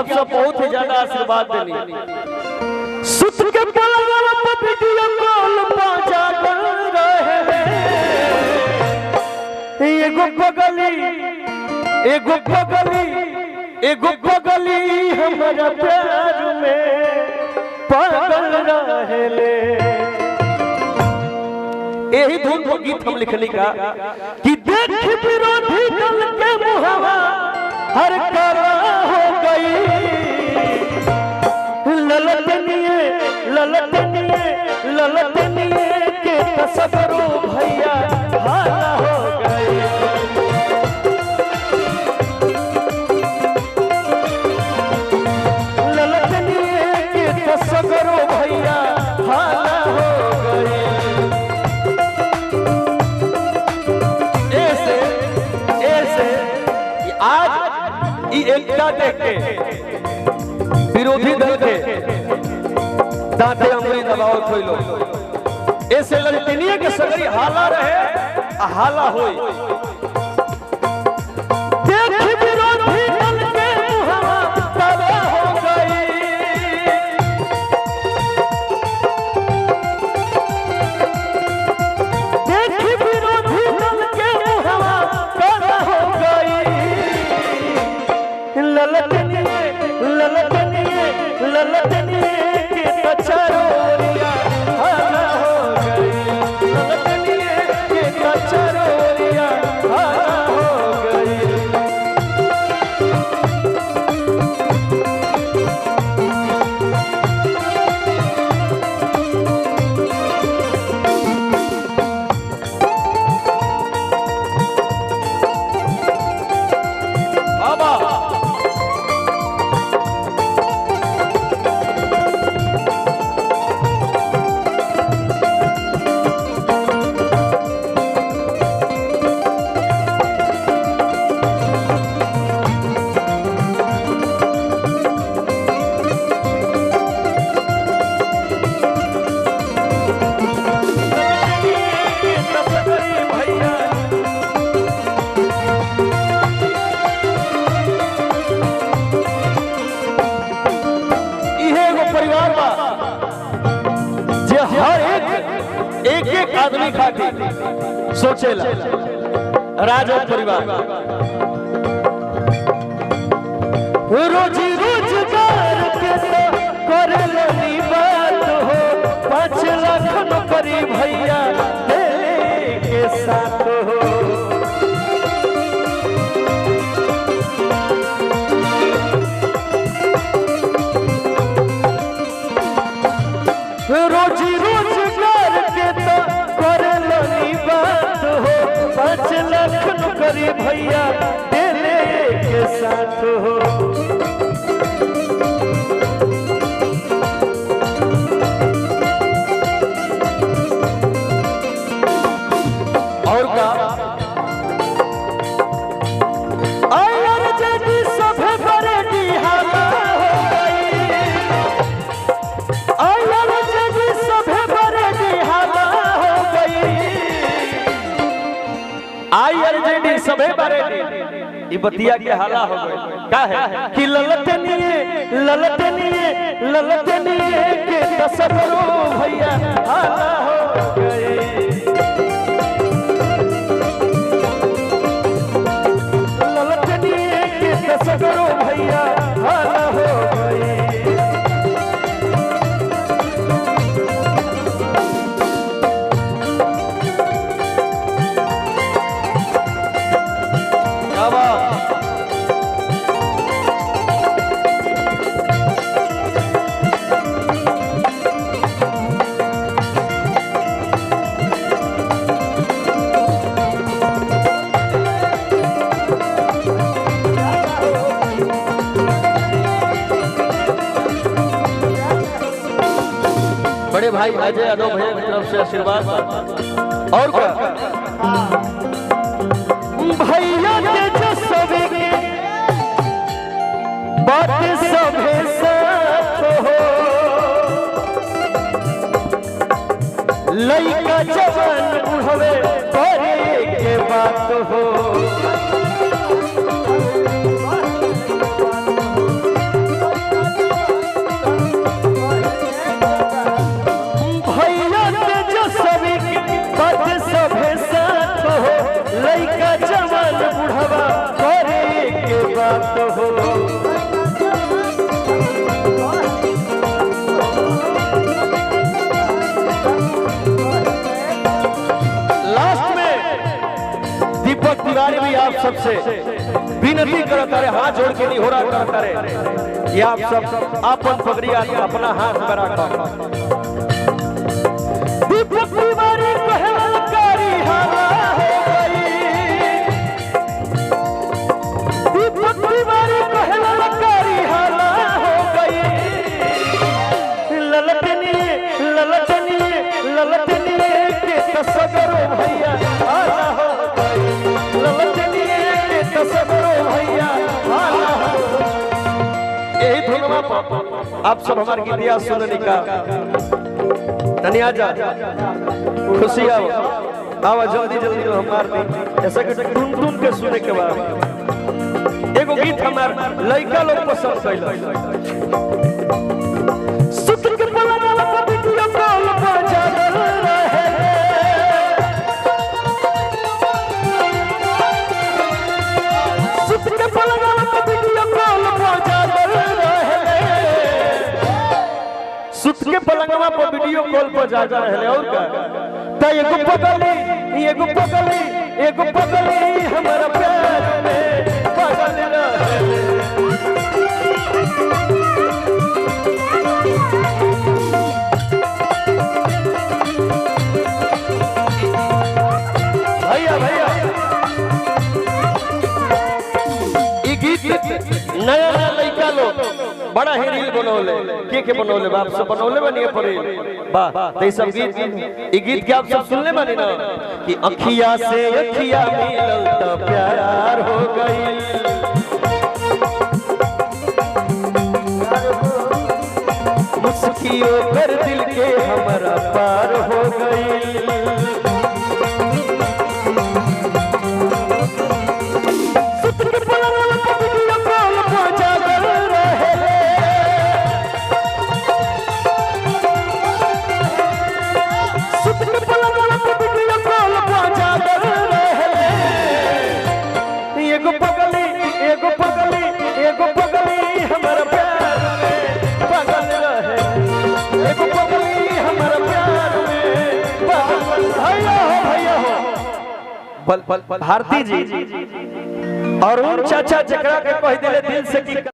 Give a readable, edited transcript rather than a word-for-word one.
आप सब बहुत ही ज्यादा आशीर्वाद देनी। सुत के पलंग पर वीडियो कॉल पहुंचा कर रहे एगो पगली हमारा प्यार में पागल रहेले। यही धुन पर गीत हम लिखने का कि देख विरोधी दल के मुहावा हर काला हो गई। ललतनिए के तसबरो भैया हाला हो गई। ललतनिए के तसबरो भैया हाला हो गई। आज एकता देख के विरोधी दल के दांते अंगुली दबाव खोलो। ऐसे ललतनिए के सगरी हाला रहे हाला होई। देख विरोधी दल के मुहावा तबाह हो गई। देख विरोधी दल के मुहावा तबाह हो गई। ललतनिए के कचरोरिया हाला हो गई। ललतनिए के कचरोरिया हाला हो गई। बाबा परिवार बा जे हर एक आदमी खातिर सोचेला। राजद परिवार रोजी रोजगार के तो करेला नी बात हो। 5 लाख नौकरी भैया देले के साथ हो। रोजी रोजगार के तो करेला नी बात हो। 5 लाख नौकरी भैया देले के साथ हो। और का सभे बरेडी हाला हो गई। सभे बरेडी हाला हो गई। आईआरजेडी सभे बरेडी बतिया के हाला हो गई। का है कि ललतनिए के तसबरो भैया हाला हो गई। ललतनिए के तसबरो भैया हाला हो गई। बड़े भाई अजय यादव भैया की तरफ से आशीर्वाद। और क्या भैया तेजस्वी के बात सभे साथ हो। लइका जवान बुढ़वे करे के बात हो। पुजारी भी आप सबसे विनती करता रहे, हाथ जोड़ के निहोरा करता रहे कि आप सब अपन पगड़ी अपना हाथ में रखो। दीपक तिवारी कहलकारी हाला हो गई, दीपक तिवारी कहलकारी हाला हो गई। ललटनी ललटनी ललटनी के तसगरो भैया हाला हो गई, ललटनी के तसगरो भैया हाला हो गई। यही धुनवा पर आप सब हमारे गीतिया सुनने का तनिया जा खुशी आओ आवा जल्दी जल्दी हम मार दी ऐसा कि टुन टुन के सुने के बाद एगो गीत हमार लड़का लोग पसंद कैला। सुत के पलंगवा पर वीडियो कॉल बजा रहे, सुत के पलंगवा पर वीडियो कॉल बजा रहे, सुत के पलंगवा पर वीडियो कॉल पर जा रहे और का त एगो पगली एगो पगली एगो पगली हमारा प्यार में पागल रहे। भैया भैया ई गीत नया नया लड़का लोग बड़ा ही रील बनौले के बनौले बाप सब बनौले बनिए पड़े वाह। तो ये सब गीत ई गीत के आप सब सुनले बानी ना कि अखिया से अखिया मिलल त प्यार हो गई, मुस्कियों कर दिल के हमारा पार हो गई। एगो पगली एगो पगली एगो पगली हमारा प्यार में पागल रहे, एगो पगली हमारा प्यार में पागल। भैया हो भारती जी और उन चाचा जकरा के कह दिले दिल से कि